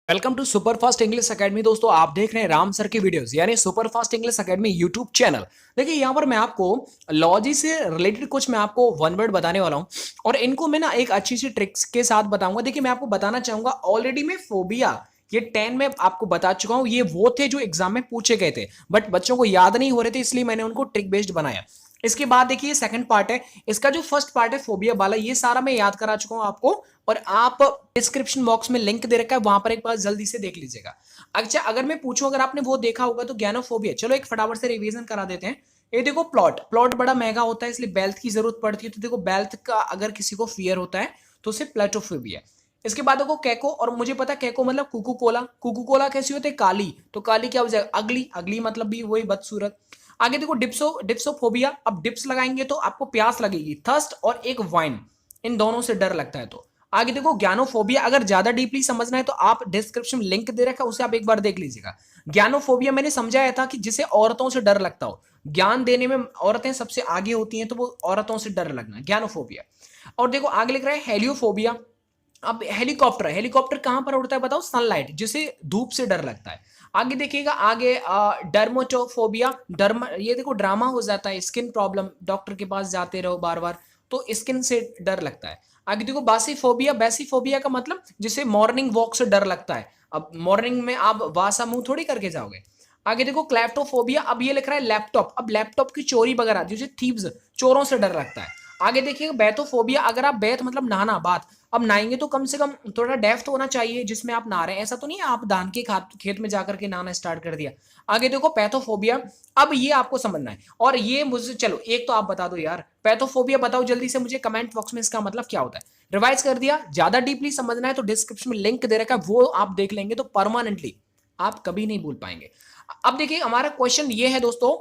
Welcome to super fast English academy. दोस्तों आप देख रहे हैं राम सर की वीडियोस यानी super fast English academy YouTube channel. देखिए यहाँ पर मैं आपको लॉजी से रिलेटेड कुछ मैं आपको वन वर्ड बताने वाला हूँ और इनको मैं ना एक अच्छी सी ट्रिक्स के साथ बताऊंगा। देखिए मैं आपको बताना चाहूंगा, ऑलरेडी मैं फोबिया ये 10 में आपको बता चुका हूँ। ये वो थे जो एग्जाम में पूछे गए थे बट बच्चों को याद नहीं हो रहे थे, इसलिए मैंने उनको ट्रिक बेस्ड बनाया। इसके बाद देखिए सेकंड पार्ट है, इसका जो फर्स्ट पार्ट है फोबिया वाला, ये सारा मैं याद करा चुका हूं आपको और आप डिस्क्रिप्शन बॉक्स में लिंक दे रखा है, वहां पर एक बार जल्दी से देख लीजिएगा। अच्छा अगर मैं पूछूं, अगर आपने वो देखा होगा तो ज्ञानोफोबिया, चलो एक फटाफट से रिवीजन करा देते हैं। ये देखो प्लॉट प्लॉट बड़ा महंगा होता है इसलिए बेल्ट की जरूरत पड़ती है, तो देखो बेल्ट का अगर किसी को फियर होता है तो उसे प्लेटोफोबिया। इसके बाद देखो कैको, और मुझे पता है कैको मतलब कुकू कोला। कुकू कोला कैसी होती है? काली। तो काली क्या हो जाएगा? अगली। अगली मतलब भी वही बदसूरत। आगे देखो डिप्सो डिप्सोफोबिया। अब डिप्स लगाएंगे तो आपको प्यास लगेगी, थर्स्ट, और एक वाइन, इन दोनों से डर लगता है। तो आगे देखो ज्ञानोफोबिया, अगर ज्यादा डीपली समझना है तो आप डिस्क्रिप्शन लिंक दे रखा है, उसे आप एक बार देख लीजिएगा। ज्ञानोफोबिया मैंने समझाया था कि जिसे औरतों से डर लगता हो, ज्ञान देने में औरतें सबसे आगे होती हैं, तो वो औरतों से डर लगना, ज्ञानोफोबिया। और देखो आगे लिख रहा है हेलियोफोबिया। अब हेलीकॉप्टर, हेलीकॉप्टर कहां पर उड़ता है बताओ? सनलाइट, जिसे धूप से डर लगता है। आगे देखिएगा, आगे डर्मोटोफोबिया। डर्म, ये देखो ड्रामा हो जाता है, स्किन प्रॉब्लम, डॉक्टर के पास जाते रहो बार बार, तो स्किन से डर लगता है। आगे देखो बासीफोबिया। बैसीफोबिया का मतलब जिसे मॉर्निंग वॉक से डर लगता है। अब मॉर्निंग में आप वासा मुंह थोड़ी करके जाओगे। आगे देखो क्लैप्टोफोबिया। अब ये लिख रहा है लैपटॉप। अब लैपटॉप की चोरी वगैरह, जिसे थीव्स, चोरों से डर लगता है। आगे देखिए बैथोफोबिया। अगर आप बैथ मतलब नहाना, बात, अब नहाएंगे तो कम से कम थोड़ा डेप्थ तो होना चाहिए जिसमें आप नहा रहे हैं, ऐसा तो नहीं है आप धान के खेत में जाकर के नहाना स्टार्ट कर दिया। आगे देखो पैथोफोबिया। अब ये आपको समझना है, और ये मुझे, चलो एक तो आप बता दो यार, पैथोफोबिया बताओ जल्दी से मुझे कमेंट बॉक्स में, इसका मतलब क्या होता है? रिवाइज कर दिया। ज्यादा डीपली समझना है तो डिस्क्रिप्शन में लिंक दे रखा है, वो आप देख लेंगे तो परमानेंटली आप कभी नहीं भूल पाएंगे। अब देखिए हमारा क्वेश्चन ये है दोस्तों,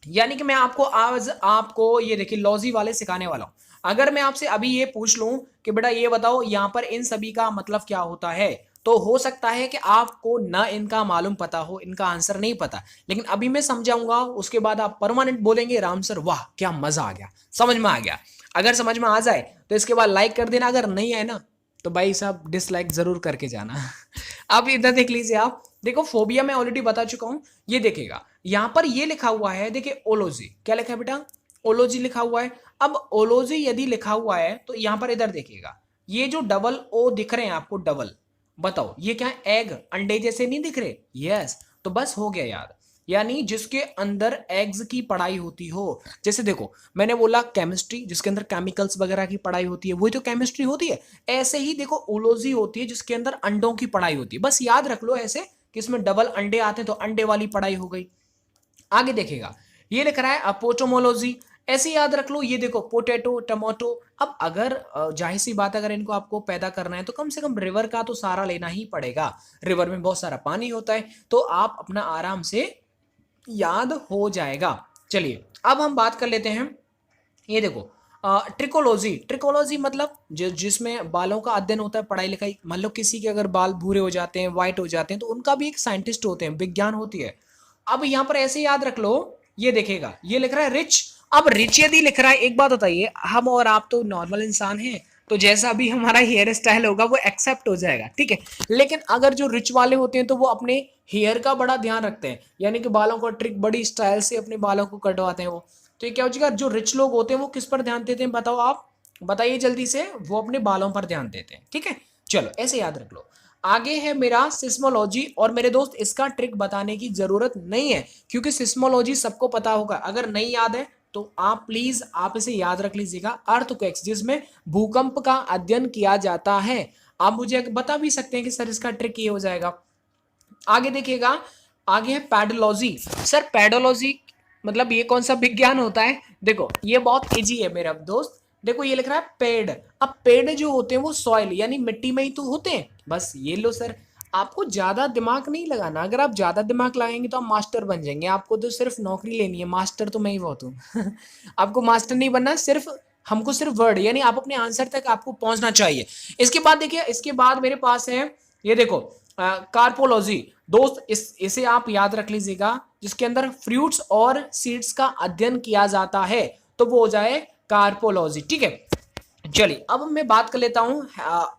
यानी कि मैं आपको आज आपको ये देखिए लॉजी वाले सिखाने वाला हूं। अगर मैं आपसे अभी ये पूछ लूं कि बेटा ये बताओ यहां पर इन सभी का मतलब क्या होता है, तो हो सकता है कि आपको ना इनका मालूम पता हो, इनका आंसर नहीं पता, लेकिन अभी मैं समझाऊंगा, उसके बाद आप परमानेंट बोलेंगे राम सर वाह क्या मजा आ गया, समझ में आ गया। अगर समझ में आ जाए तो इसके बाद लाइक कर देना, अगर नहीं है ना तो भाई साहब डिसलाइक जरूर करके जाना। अब इधर देख लीजिए आप, देखो फोबिया मैं ऑलरेडी बता चुका हूं। ये देखेगा यहां पर ये लिखा हुआ है, देखिए ओलोजी, क्या लिखा है बेटा? ओलोजी लिखा हुआ है। अब ओलोजी यदि लिखा हुआ है तो यहां पर इधर देखिएगा, ये जो डबल ओ दिख रहे हैं आपको, डबल, बताओ ये क्या है? एग, अंडे जैसे नहीं दिख रहे? यस, तो बस हो गया याद। यानी जिसके अंदर एग्स की पढ़ाई होती हो, जैसे देखो मैंने बोला केमिस्ट्री, जिसके अंदर केमिकल्स वगैरह की पढ़ाई होती है, वही तो केमिस्ट्री होती है। ऐसे ही देखो ओलोजी होती है जिसके अंदर अंडों की पढ़ाई होती है, बस याद रख लो ऐसे कि इसमें डबल अंडे आते हैं तो अंडे वाली पढ़ाई हो गई। आगे देखेगा ये लिख रहा है अपोटोमोलॉजी, ऐसे याद रख लो, ये देखो पोटैटो, टमाटो। अब अगर जाहिर सी बात, अगर इनको आपको पैदा करना है तो कम से कम रिवर का तो सहारा लेना ही पड़ेगा। रिवर में बहुत सारा पानी होता है, तो आप अपना आराम से याद हो जाएगा। चलिए अब हम बात कर लेते हैं, ये देखो ट्रिकोलॉजी। ट्रिकोलॉजी मतलब जिसमें बालों का अध्ययन होता है, पढ़ाई लिखाई, मान लो किसी के अगर बाल भूरे हो जाते हैं, व्हाइट हो जाते हैं, तो उनका भी एक साइंटिस्ट होते हैं, विज्ञान होती है। अब यहां पर ऐसे याद रख लो, ये देखेगा ये लिख रहा है रिच। अब रिच यदि लिख रहा है, एक बात बताइए, हम और आप तो नॉर्मल इंसान हैं, तो जैसा भी हमारा हेयर स्टाइल होगा वो एक्सेप्ट हो जाएगा, ठीक है। लेकिन अगर जो रिच वाले होते हैं तो वो अपने हेयर का बड़ा ध्यान रखते हैं, यानी कि बालों का ट्रिक, बड़ी स्टाइल से अपने बालों को कटवाते हैं वो। तो ये क्या हो जाएगा, जो रिच लोग होते हैं वो किस पर ध्यान देते हैं बताओ आप, बताइए जल्दी से, वो अपने बालों पर ध्यान देते हैं, ठीक है। चलो ऐसे याद रख लो। आगे है मेरा सिस्मोलॉजी, और मेरे दोस्त इसका ट्रिक बताने की जरूरत नहीं है क्योंकि सिस्मोलॉजी सबको पता होगा। अगर नहीं याद है तो आप प्लीज आप इसे याद रख लीजिएगा। अर्थक्वेक्स, जिसमें भूकंप का अध्ययन किया जाता है। आप मुझे बता भी सकते हैं कि सर इसका ट्रिक ये हो जाएगा। आगे देखिएगा, आगे है पैडोलॉजी। सर पैडोलॉजी मतलब ये कौन सा विज्ञान होता है? देखो ये बहुत इजी है मेरा दोस्त, देखो ये लिख रहा है पेड़। अब पेड़ जो होते हैं वो सॉइल यानी मिट्टी में ही तो होते हैं, बस ये लो सर। आपको ज्यादा दिमाग नहीं लगाना, अगर आप ज्यादा दिमाग लगाएंगे तो आप मास्टर बन जाएंगे, आपको तो सिर्फ नौकरी लेनी है, मास्टर तो मैं ही बहुत हूँ। आपको मास्टर नहीं बनना, सिर्फ हमको सिर्फ वर्ड, यानी आप अपने आंसर तक आपको पहुंचना चाहिए। इसके बाद देखिए, इसके बाद मेरे पास है, ये देखो कार्पोलॉजी। दोस्त इसे आप याद रख लीजिएगा, जिसके अंदर फ्रूट्स और सीड्स का अध्ययन किया जाता है, तो वो हो जाए कार्पोलॉजी, ठीक है। चलिए अब मैं बात कर लेता हूं,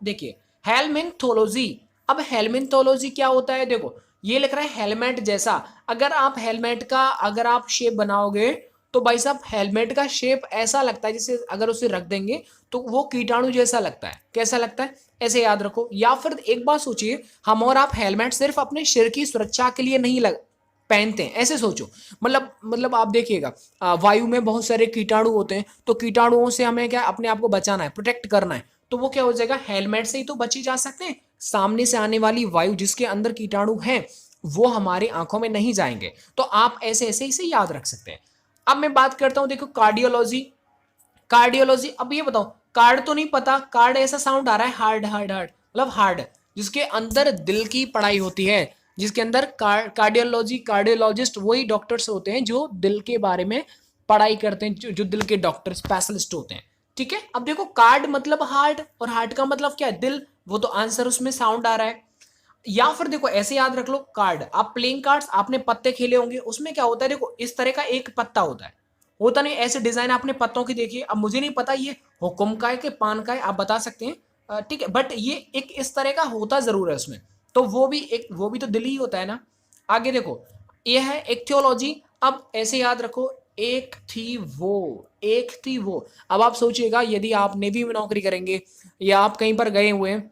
देखिए हेलमिंथोलॉजी। अब हेलमिंथोलॉजी क्या होता है, देखो ये लिख रहा है हेलमेट जैसा। अगर आप हेलमेट का अगर आप शेप बनाओगे तो भाई साहब हेलमेट का शेप ऐसा लगता है जैसे अगर उसे रख देंगे तो वो कीटाणु जैसा लगता है। कैसा लगता है, ऐसे याद रखो। या फिर एक बात सोचिए, हम और आप हेलमेट सिर्फ अपने शरीर की सुरक्षा के लिए नहीं लग पहनते हैं, ऐसे सोचो। मतलब आप देखिएगा वायु में बहुत सारे कीटाणु होते हैं, तो कीटाणुओं से हमें क्या अपने आप को बचाना है, प्रोटेक्ट करना है, तो वो क्या हो जाएगा, हेलमेट से ही तो बची जा सकते हैं। सामने से आने वाली वायु जिसके अंदर कीटाणु हैं वो हमारी आंखों में नहीं जाएंगे। तो आप ऐसे ऐसे इसे याद रख सकते हैं। अब मैं बात करता हूं, देखो कार्डियोलॉजी। कार्डियोलॉजी, अब ये बताओ, कार्ड तो नहीं पता, कार्ड ऐसा साउंड आ रहा है, हार्ड हार्ड हार्ड, मतलब हार्ड, जिसके अंदर दिल की पढ़ाई होती है, जिसके अंदर कार्डियोलॉजी, कार्डियोलॉजिस्ट वही डॉक्टर्स होते हैं जो दिल के बारे में पढ़ाई करते हैं, जो दिल के डॉक्टर स्पेशलिस्ट होते हैं। ठीक है, अब देखो कार्ड मतलब हार्ट, और हार्ट का मतलब क्या है, दिल, वो तो आंसर उसमें साउंड आ रहा है। या फिर देखो ऐसे याद रख लो, कार्ड, आप प्लेइंग कार्ड्स आपने पत्ते खेले होंगे, उसमें क्या होता है, देखो इस तरह का एक पत्ता होता नहीं, ऐसे डिजाइन आपने पत्तों की देखी है। अब मुझे नहीं पता ये हुक्म का है कि पान का है, आप बता सकते हैं, ठीक है, बट ये एक इस तरह का होता जरूर है उसमें, तो वो भी तो दिल ही होता है ना। आगे देखो, ये है इक्थियोलॉजी। अब ऐसे याद रखो, एक थी वो। अब आप सोचिएगा, यदि आप नेवी में नौकरी करेंगे या आप कहीं पर गए हुए हैं,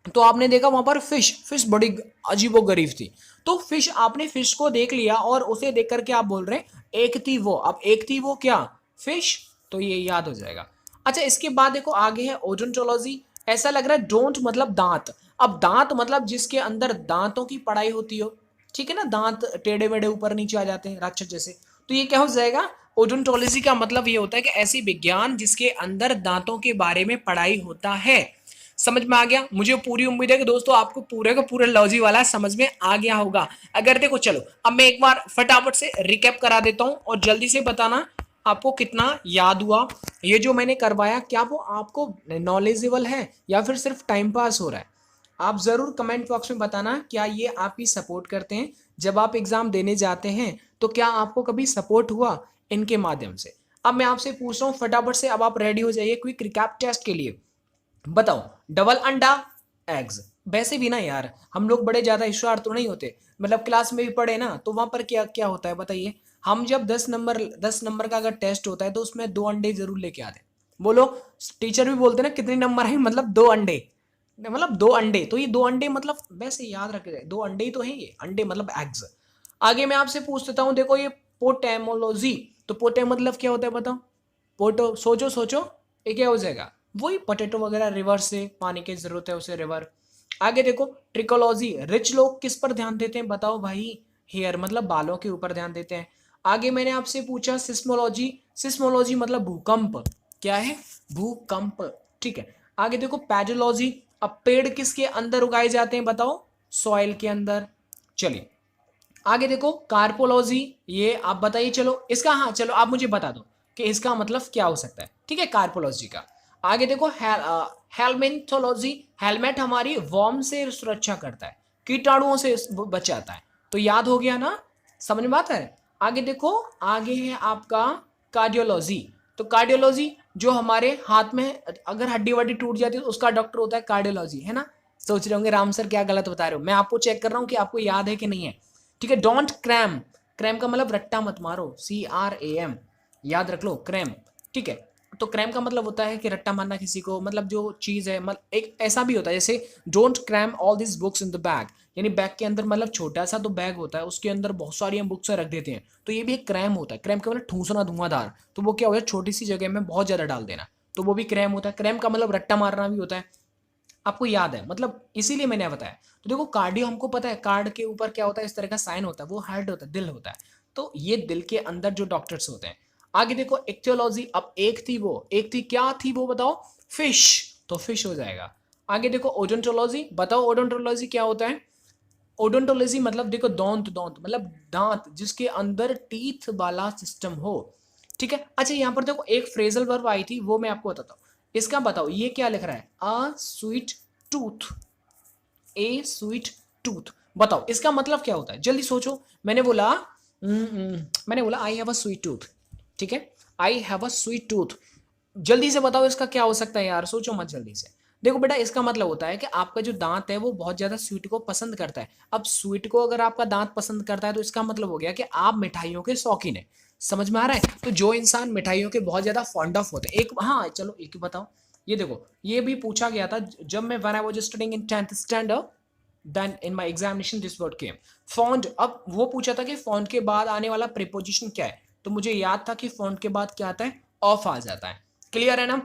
तो आपने देखा वहां पर फिश बड़ी अजीबो गरीब थी, तो फिश, आपने फिश को देख लिया और उसे देख करके आप बोल रहे हैं एक थी वो। अब एक थी वो क्या, फिश, तो ये याद हो जाएगा। अच्छा, इसके बाद देखो आगे है ओडोंटोलॉजी। ऐसा लग रहा है डोंट मतलब दांत। अब दांत मतलब जिसके अंदर दांतों की पढ़ाई होती हो, ठीक है ना, दांत टेढ़े मेढ़े ऊपर नीचे आ जाते हैं राक्षस जैसे, तो ये क्या हो जाएगा, ओडोंटोलॉजी का मतलब ये होता है कि ऐसी विज्ञान जिसके अंदर दांतों के बारे में पढ़ाई होता है। समझ में आ गया, मुझे पूरी उम्मीद है कि दोस्तों आपको पूरे का पूरा लॉजी वाला समझ में आ गया होगा। अगर देखो, चलो अब मैं एक बार फटाफट से रिकैप करा देता हूं और जल्दी से बताना आपको कितना याद हुआ। ये जो मैंने करवाया, क्या वो आपको नॉलेजेबल है या फिर सिर्फ टाइम पास हो रहा है? आप जरूर कमेंट बॉक्स में बताना, क्या ये आपकी सपोर्ट करते हैं जब आप एग्जाम देने जाते हैं, तो क्या आपको कभी सपोर्ट हुआ इनके माध्यम से? अब मैं आपसे पूछ रहा हूँ फटाफट से, अब आप रेडी हो जाइए क्विक रिकैप टेस्ट के लिए। बताओ, डबल अंडा, एग्स। वैसे भी ना यार, हम लोग बड़े ज्यादा होशियार तो नहीं होते, मतलब क्लास में भी पढ़े ना, तो वहां पर क्या क्या होता है बताइए। हम जब 10 नंबर का अगर टेस्ट होता है तो उसमें 2 अंडे जरूर लेके आते हैं। बोलो, टीचर भी बोलते हैं ना कितने नंबर है, मतलब 2 अंडे, मतलब 2 अंडे, तो ये 2 अंडे मतलब वैसे याद रखे जाए, 2 अंडे ही तो है ये, अंडे मतलब एग्स। आगे मैं आपसे पूछ देता हूँ, देखो ये पोटेमोलॉजी, तो पोटे मतलब क्या होता है बताओ, पोटो, सोचो सोचो, ये क्या हो जाएगा, वही पोटैटो वगैरह, रिवर से पानी की जरूरत है उसे रिवर। आगे देखो ट्रिकोलॉजी, रिच लोग किस पर ध्यान देते हैं बताओ भाई, हेयर मतलब बालों के ऊपर ध्यान देते हैं। आगे मैंने आपसे पूछा सिस्मोलॉजी, सिस्मोलॉजी मतलब भूकंप, क्या है, भूकंप, ठीक है। आगे देखो पैडोलॉजी, अब पेड़ किसके अंदर उगाए जाते हैं बताओ, सॉइल के अंदर। चलिए आगे देखो कार्पोलॉजी, ये आप बताइए, चलो इसका, हाँ चलो आप मुझे बता दो कि इसका मतलब क्या हो सकता है, ठीक है, कार्पोलॉजी का। आगे देखो हेलमेंथोलॉजी, हेलमेट हमारी वॉर्म से सुरक्षा करता है, कीटाणुओं से बचाता है, तो याद हो गया ना, समझ में आता है। आगे देखो, आगे है आपका कार्डियोलॉजी, तो कार्डियोलॉजी जो हमारे हाथ में अगर हड्डी वड्डी टूट जाती है तो उसका डॉक्टर होता है कार्डियोलॉजी, है ना। सोच रहे होंगे राम सर क्या गलत बता रहे हो, मैं आपको चेक कर रहा हूँ कि आपको याद है कि नहीं है। ठीक है, डोंट क्रैम, क्रैम का मतलब रट्टा मत मारो, CRAM, याद रख लो क्रैम, ठीक है। तो क्रैम का मतलब होता है कि रट्टा मारना किसी को, मतलब जो चीज है, मतलब एक ऐसा भी होता है जैसे don't cram all this books in the bag, यानी बैग के अंदर मतलब छोटा सा तो बैग होता है, उसके अंदर बहुत सारी हम बुक्स रख देते हैं, तो ये भी एक क्रैम होता है। क्रैम का मतलब ठूसना, धुआंधार, तो वो क्या होता है, छोटी सी जगह में बहुत ज्यादा डाल देना, तो वो भी क्रैम होता है। क्रैम का मतलब रट्टा मारना भी होता है, आपको याद है, मतलब इसीलिए मैंने बताया। तो देखो कार्डियो हमको पता है, कार्ड के ऊपर क्या होता है, इस तरह का साइन होता है, वो हार्ट होता है, दिल होता है, तो ये दिल के अंदर जो डॉक्टर्स होते हैं। आगे देखो इक्थियोलॉजी, अब एक थी क्या थी वो बताओ, फिश, तो फिश हो जाएगा। आगे देखो ओडोंटोलॉजी, बताओ ओडोंटोलॉजी क्या होता है। ओडोंटोलॉजी मतलब देखो दौंत मतलब दांत जिसके अंदर टीथ वाला सिस्टम हो, ठीक है। अच्छा यहाँ पर देखो एक फ्रेजल वर्ब आई थी, वो मैं आपको बताता हूँ, इसका बताओ ये क्या लिख रहा है, a sweet tooth, A sweet tooth, बताओ इसका मतलब क्या होता है, जल्दी सोचो। मैंने बोला I have a sweet tooth, ठीक है, I have a sweet tooth, जल्दी से बताओ इसका क्या हो सकता है यार, सोचो मत जल्दी से। देखो बेटा, इसका मतलब होता है कि आपका जो दांत है वो बहुत ज्यादा स्वीट को पसंद करता है। अब स्वीट को अगर आपका दांत पसंद करता है तो इसका मतलब हो गया कि आप मिठाइयों के शौकीन है। समझ में आ रहा है? तो जो इंसान मिठाइयों के बहुत ज्यादा फॉन्ड ऑफ होते हैं, एक, हाँ चलो एक बताओ, ये देखो, ये भी पूछा गया था जब मैं when I was studying in 10th standard, then in my examination this word came, fond. अब वो पूछा था कि फॉन्ड के बाद आने वाला प्रीपोजिशन क्या है, तो मुझे याद था कि फॉन्ड के बाद क्या आता है, ऑफ आ जाता है। क्लियर है ना?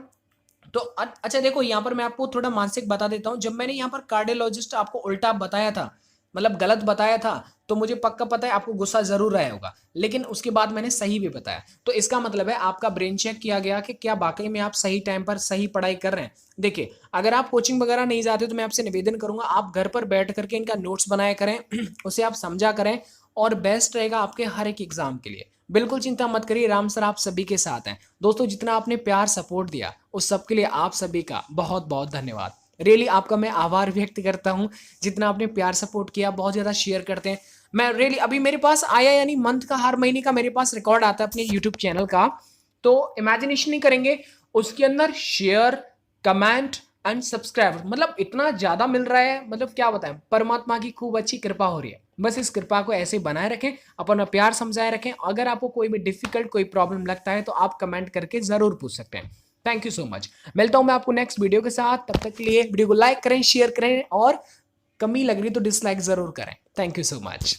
तो अच्छा देखो, यहाँ पर मैं आपको थोड़ा मानसिक बता देता हूँ। जब मैंने यहाँ पर कार्डियोलॉजिस्ट आपको उल्टा बताया था, मतलब गलत बताया था, तो मुझे पक्का पता है आपको गुस्सा जरूर आया होगा, लेकिन उसके बाद मैंने सही भी बताया। तो इसका मतलब है आपका ब्रेन चेक किया गया कि क्या वाकई में आप सही टाइम पर सही पढ़ाई कर रहे हैं। देखिए, अगर आप कोचिंग वगैरह नहीं जाते तो मैं आपसे निवेदन करूंगा आप घर पर बैठ करके इनका नोट्स बनाया करें उसे आप समझा करें, और बेस्ट रहेगा आपके हर एक एग्जाम के लिए। बिल्कुल चिंता मत करिए, राम सर आप सभी के साथ हैं। दोस्तों, जितना आपने प्यार सपोर्ट दिया उस सब के लिए आप सभी का बहुत बहुत धन्यवाद। रियली आपका मैं आभार व्यक्त करता हूं, जितना आपने प्यार सपोर्ट किया, बहुत ज्यादा शेयर करते हैं। मैं रियली, अभी मेरे पास आया यानी मंथ का, हर महीने का मेरे पास रिकॉर्ड आता है अपने यूट्यूब चैनल का, तो इमेजिनेशन नहीं करेंगे, उसके अंदर शेयर, कमेंट एंड सब्सक्राइब, मतलब इतना ज्यादा मिल रहा है, मतलब क्या बताएं, परमात्मा की खूब अच्छी कृपा हो रही है। बस इस कृपा को ऐसे बनाए रखें, अपना प्यार समझाए रखें। अगर आपको कोई भी डिफिकल्ट कोई प्रॉब्लम लगता है तो आप कमेंट करके जरूर पूछ सकते हैं। Thank you so much. मिलता हूं मैं आपको नेक्स्ट वीडियो के साथ, तब तक के लिए वीडियो को लाइक करें, शेयर करें, और कमी लग रही तो डिसलाइक जरूर करें। Thank you so much.